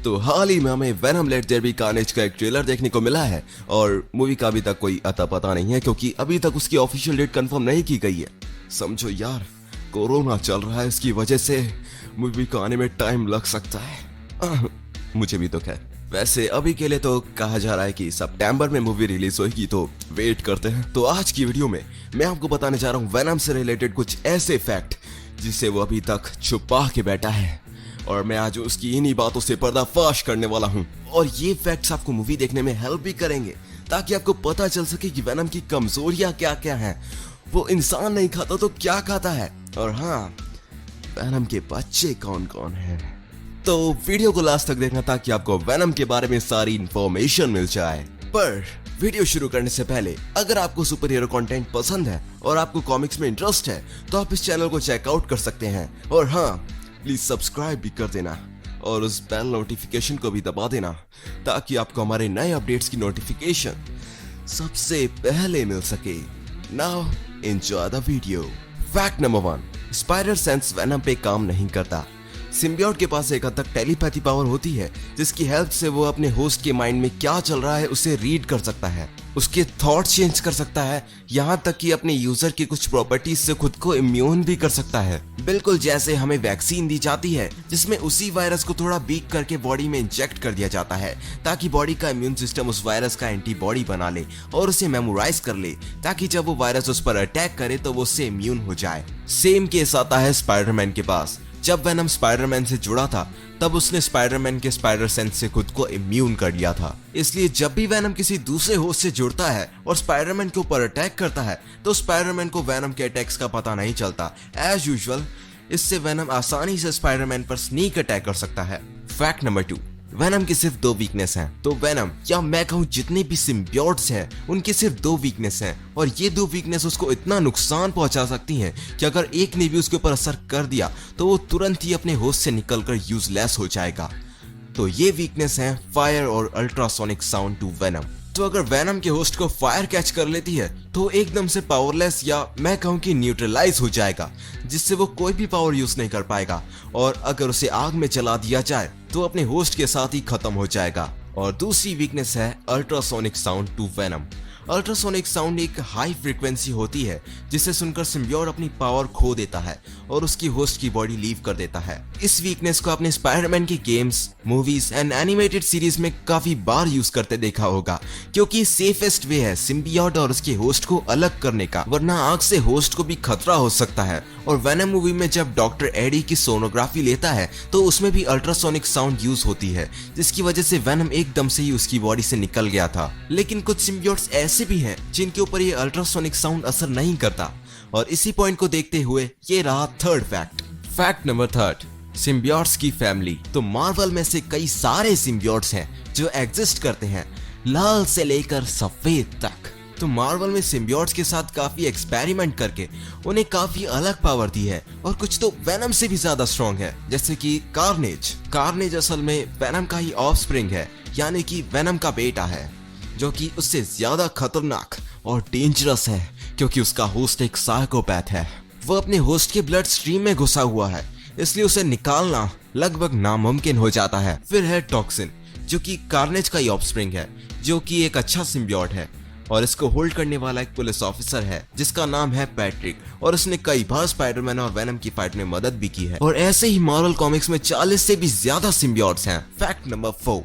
तो हाल ही में हमें Venom let there be Carnage का एक ट्रेलर देखने को मिला है और मूवी का अभी तक कोई अता पता नहीं है क्योंकि अभी तक उसकी ऑफिशियल डेट कंफर्म नहीं की गई है। समझो यार, कोरोना चल रहा है, इसकी वजह से मूवी को आने में टाइम लग सकता है। मुझे भी तो खैर। वैसे अभी के लिए तो कहा जा रहा है कि सितंबर में मूवी रिलीज होगी, तो वेट करते हैं। तो आज की वीडियो में मैं आपको बताने जा रहा हूँ वेनम से रिलेटेड कुछ ऐसे फैक्ट जिसे वो अभी तक छुपा के बैठा है और मैं आज उसकी इन्हीं बातों से पर्दाफाश करने वाला हूँ। और ये फैक्ट्स आपको मूवी देखने में हेल्प भी करेंगे ताकि आपको पता चल सके कि वेनम की कमजोरियां क्या क्या हैं। वो इंसान नहीं खाता तो क्या खाता है, और हाँ, वेनम के बच्चे कौन कौन हैं। तो वीडियो को लास्ट तक देखना ताकि आपको वेनम के बारे में सारी इंफॉर्मेशन मिल जाए। पर वीडियो शुरू करने से पहले अगर आपको सुपर हीरो कंटेंट पसंद है और आपको कॉमिक्स में इंटरेस्ट है तो आप इस चैनल को चेकआउट कर सकते हैं। और हाँ, प्लीज सब्सक्राइब भी कर देना और उस बेल नोटिफिकेशन को भी दबा देना ताकि आपको हमारे नए अपडेट्स की नोटिफिकेशन सबसे पहले मिल सके। Now enjoy the video. Fact number 1, spider sense venom पे काम नहीं करता। सिम्बियोट के पास एक हद तक टेलीपैथी पावर होती है जिसकी हेल्प से वो अपने होस्ट के माइंड में क्या चल रहा है उसे रीड कर सकता है, उसके थॉट्स चेंज कर सकता है, यहाँ तक कि अपने यूजर की कुछ प्रॉपर्टीज से खुद को इम्यून भी कर सकता है। बिल्कुल जैसे हमें वैक्सीन दी जाती है जिसमें उसी वायरस को थोड़ा बीक करके बॉडी में इंजेक्ट कर दिया जाता है ताकि बॉडी का इम्यून सिस्टम उस वायरस का एंटीबॉडी बना ले और उसे मेमोराइज कर ले ताकि जब वो वायरस उस पर अटैक करे तो वो उससे इम्यून हो जाए। सेम केस आता है स्पाइडरमैन के पास। जब वेनम स्पाइडरमैन से जुड़ा था तब उसने स्पाइडरमैन के स्पाइडर सेंस से खुद को इम्यून कर लिया था। इसलिए जब भी वेनम किसी दूसरे होस्ट से जुड़ता है और स्पाइडरमैन के ऊपर अटैक करता है तो स्पाइडरमैन को वेनम के अटैक्स का पता नहीं चलता। एज यूजुअल इससे वेनम आसानी से स्पाइडरमैन पर स्नीक अटैक कर सकता है। फैक्ट नंबर 2, वेनम की सिर्फ 2 वीकनेस हैं। तो वेनम या मैं कहूँ जितने भी सिम्बियोट्स हैं उनके सिर्फ 2 वीकनेस हैं और ये 2 वीकनेस उसको इतना नुकसान पहुंचा सकती हैं कि अगर एक ने भी उसके ऊपर असर कर दिया तो वो तुरंत ही अपने होस्ट से निकलकर यूजलेस हो जाएगा। तो ये वीकनेस है फायर और अल्ट्रासोनिक साउंड टू वेनम। तो अगर वेनम के होस्ट को फायर कैच कर लेती है तो एकदम से पावरलेस या मैं कहूँ कि न्यूट्रलाइज हो जाएगा जिससे वो कोई भी पावर यूज नहीं कर पाएगा, और अगर उसे आग में जला दिया जाए तो अपने होस्ट के साथ ही खत्म हो जाएगा। और दूसरी वीकनेस है ultrasonic sound to Venom. Ultrasonic sound एक हाई फ्रीक्वेंसी होती है जिसे सुनकर सिम्बियोट अपनी पावर खो देता है और उसकी होस्ट की बॉडी लीव कर देता है। इस वीकनेस को आपने स्पाइडरमैन की games, movies and animated series में काफी बार यूज करते देखा होगा क्योंकि सेफेस्ट वे है सिम्बियोट और उसके होस्ट को अलग करने का, वरना आग से होस्ट को भी खतरा हो सकता है। और वेनम मूवी में जब डॉक्टर एडी की सोनोग्राफी लेता है तो उसमें भी अल्ट्रासोनिक साउंड यूज होती है जिसकी वजह से वेनम एकदम से ही उसकी बॉडी से निकल गया था। लेकिन कुछ सिम्बियोट्स ऐसे भी हैं जिनके ऊपर ये अल्ट्रासोनिक साउंड असर नहीं करता। और इसी पॉइंट को देखते हुए ये रहा third fact. Fact number 3, symbiotes की फैमिली। तो मार्वल में से कई सारे सिम्बियोट्स हैं जो एग्जिस्ट करते हैं, लाल से लेकर सफेद तक। तो मार्वल में सिम्बियोट्स के साथ काफी एक्सपेरिमेंट करके उन्हें काफी अलग पावर दी है और कुछ तो वेनम से भी ज्यादा स्ट्रॉन्ग है, जैसे कि कार्नेज असल में वेनम का ही ऑफस्प्रिंग है, यानी कि वेनम का बेटा है जो कि उससे ज्यादा खतरनाक और डेंजरस है क्योंकि उसका होस्ट एक साइकोपैथ है। वो अपने होस्ट के ब्लड स्ट्रीम में घुसा हुआ है इसलिए उसे निकालना लगभग नामुमकिन हो जाता है। फिर है टॉक्सिन जो कि कार्नेज का ही ऑफस्प्रिंग है, जो कि एक अच्छा सिम्बियोट है और इसको होल्ड करने वाला एक पुलिस ऑफिसर है जिसका नाम है पैट्रिक, और उसने कई बार स्पाइडरमैन और वेनम की फाइट में मदद भी की है। और ऐसे ही मार्वल कॉमिक्स में 40 से भी ज्यादा सिम्बियोट्स हैं। फैक्ट नंबर 4,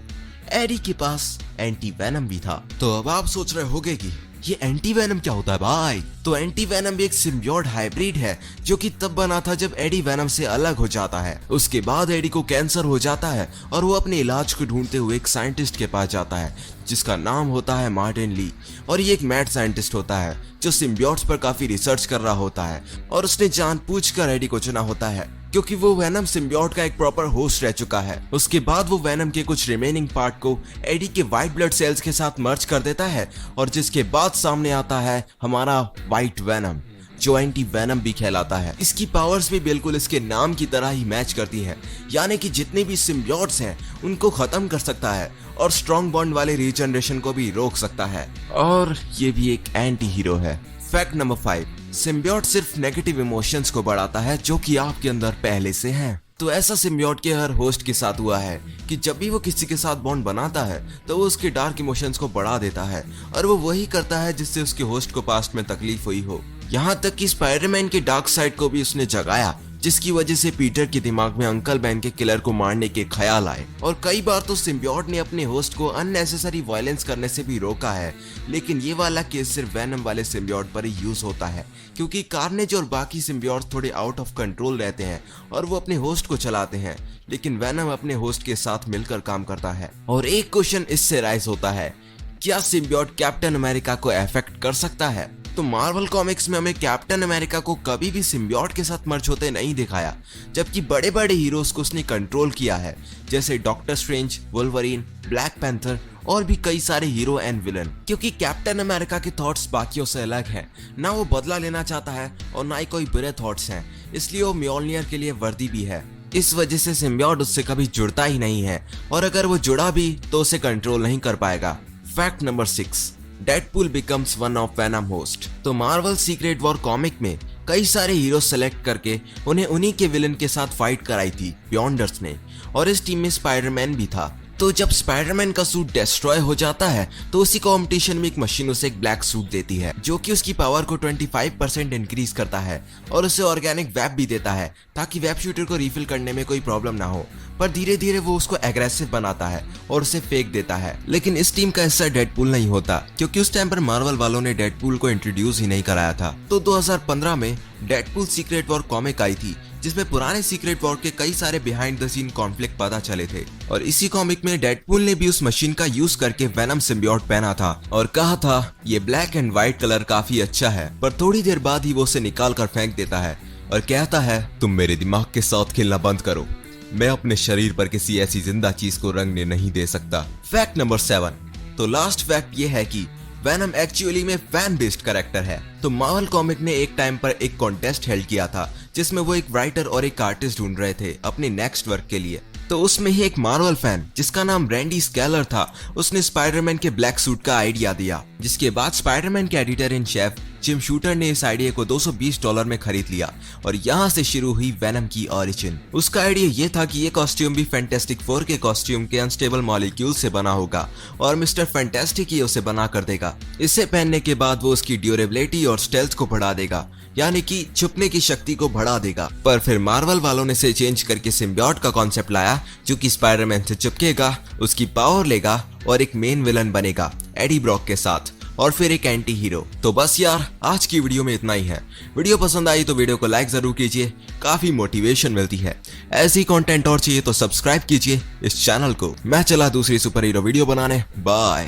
एडी के पास एंटी वेनम भी था। तो अब आप सोच रहे होंगे कि ये एंटी वेनम क्या होता है भाई। तो एंटी वेनम भी एक सिम्बियोट हाइब्रिड है जो कि तब बना था जब एडी वेनम से अलग हो जाता है। उसके बाद एडी को कैंसर हो जाता है और वो अपने इलाज को ढूंढते हुए एक साइंटिस्ट के पास जाता है जिसका नाम होता है मार्टिन ली, और ये एक मैड साइंटिस्ट होता है जो सिम्बियोट्स पर काफी रिसर्च कर रहा होता है। और उसने जानबूझकर एडी को चुना होता है क्योंकि वो वेनम सिम्बियोट का एक प्रॉपर होस्ट रह चुका है। उसके बाद वो वेनम के कुछ रिमेनिंग पार्ट को एडी के व्हाइट ब्लड सेल्स के साथ मर्ज कर देता है और जिसके बाद सामने आता है हमारा व्हाइट वेनम जो एंटी वेनम भी कहलाता है। इसकी पावर्स भी बिल्कुल इसके नाम की तरह ही मैच करती हैं, यानी कि जितने भी सिम्बियोट्स हैं उनको खत्म कर सकता है और स्ट्रॉन्ग बॉन्ड वाले रीजनरेशन को भी रोक सकता है, और ये भी एक एंटी हीरो है। फैक्ट नंबर 5, सिम्बियोट सिर्फ नेगेटिव इमोशंस को बढ़ाता है जो कि आपके अंदर पहले से हैं। तो ऐसा सिम्बियोट के हर होस्ट के साथ हुआ है कि जब भी वो किसी के साथ बॉन्ड बनाता है तो वो उसके डार्क इमोशंस को बढ़ा देता है और वो वही करता है जिससे उसके होस्ट को पास्ट में तकलीफ हुई हो। यहाँ तक कि स्पाइडरमैन के डार्क साइड को भी उसने जगाया, जिसकी वजह से पीटर के दिमाग में अंकल बेन के किलर को मारने के ख्याल आए। और कई बार तो सिम्बियोट ने अपने होस्ट को अननेसेसरी वायलेंस करने से भी रोका है, लेकिन ये वाला केस सिर्फ वेनम वाले सिम्बियोट पर ही यूज होता है, क्योंकि कार्नेज और बाकी सिम्बियोट्स थोड़े आउट ऑफ कंट्रोल रहते हैं और वो अपने होस्ट को चलाते हैं, लेकिन वेनम अपने होस्ट के साथ मिलकर काम करता है। और एक क्वेश्चन इससे राइज होता है, क्या सिम्बियोट कैप्टन अमेरिका को अफेक्ट कर सकता है? तो मार्वल कॉमिक्स में हमें कैप्टन अमेरिका को कभी भी सिम्बियोट के साथ मर्ज होते नहीं दिखाया, जबकि बड़े बड़े हीरोज को उसने कंट्रोल किया है, जैसे doctor strange, Wolverine, black panther और भी कई सारे हीरो एंड विलन। क्योंकि कैप्टन अमेरिका के थॉट्स बाकियों से अलग हैं, ना वो बदला लेना चाहता है और ना ही कोई बुरे थॉट्स हैं, इसलिए वो म्योल्नियर के लिए वर्दी भी है। इस वजह से सिम्बियोट उससे कभी जुड़ता ही नहीं है, और अगर वो जुड़ा भी तो उसे कंट्रोल नहीं कर पाएगा। Fact number 6, Deadpool becomes one of venom host. तो मार्वल सीक्रेट वॉर कॉमिक में कई सारे हीरो सेलेक्ट करके उन्हें उन्हीं के विलन के साथ फाइट कराई थी बियॉन्डर्स ने, और इस टीम में स्पाइडरमैन भी था। तो जब स्पाइडरमैन का सूट डिस्ट्रॉय हो जाता है तो उसी कॉम्पिटिशन में एक मशीन उसे एक ब्लैक सूट देती है, जो कि उसकी पावर को 25% इंक्रीज करता है और उसे ऑर्गेनिक वेब भी देता है, ताकि वेब शूटर को रिफिल करने में कोई प्रॉब्लम ना हो। पर धीरे धीरे वो उसको एग्रेसिव बनाता है और उसे फेंक देता है। लेकिन इस टीम का हिस्सा डेडपूल नहीं होता, क्योंकि उस टाइम पर मार्वल वालों ने डेडपूल को इंट्रोड्यूस ही नहीं कराया था। तो 2015 में Deadpool secret war comic I थी, जिसमें पुराने सीक्रेट वॉर के कई सारे बिहाइंड द सीन कॉन्फ्लिक्ट पता चले थे। और इसी कॉमिक में डेडपूल ने भी उस मशीन का यूज करके वेनम सिम्बियोट पहना था और कहा था ये ब्लैक एंड व्हाइट कलर काफी अच्छा है, पर थोड़ी देर बाद ही वो उसे निकाल कर फेंक देता है और कहता है तुम मेरे दिमाग के साथ खेलना बंद करो, मैं अपने शरीर पर किसी ऐसी जिंदा चीज को रंगने नहीं दे सकता। फैक्ट नंबर 7, तो लास्ट फैक्ट ये है कि वेनम एक्चुअली में फैन बेस्ड कैरेक्टर है। तो मार्वल कॉमिक ने एक टाइम पर एक कॉन्टेस्ट हेल्ड किया था, जिसमें वो एक राइटर और एक आर्टिस्ट ढूंढ रहे थे अपने नेक्स्ट वर्क के लिए। तो उसमें ही एक मार्वल फैन जिसका नाम रैंडी स्केलर था, उसने स्पाइडरमैन के ब्लैक सूट का आइडिया दिया, जिसके बाद स्पाइडरमैन के editor in chef gym shooter ने इस आइडिया को $220 में खरीद लिया और यहाँ से शुरू हुई वेनम की ओरिजिन। उसका आइडिया ये था कि ये कॉस्ट्यूम भी फैंटास्टिक फोर के कॉस्ट्यूम के अनस्टेबल मॉलिक्यूल से बना होगा और मिस्टर फैंटास्टिक ही उसे बना कर देगा। इसे पहनने के बाद वो उसकी ड्यूरेबिलिटी और स्टेल्थ को बढ़ा देगा, यानी कि छुपने की शक्ति को बढ़ा देगा। पर फिर मार्वल वालों ने इसे चेंज करके सिम्बियोट का कॉन्सेप्ट लाया, जो कि स्पाइडरमैन से चिपकेगा, उसकी पावर लेगा और एक मेन विलन बनेगा एडी ब्रॉक के साथ, और फिर एक एंटी हीरो। तो बस यार, आज की वीडियो में इतना ही है। वीडियो पसंद आई तो वीडियो को लाइक जरूर कीजिए, काफी मोटिवेशन मिलती है। ऐसी कंटेंट और चाहिए तो सब्सक्राइब कीजिए इस चैनल को। मैं चला दूसरी सुपर हीरो वीडियो बनाने। बाय।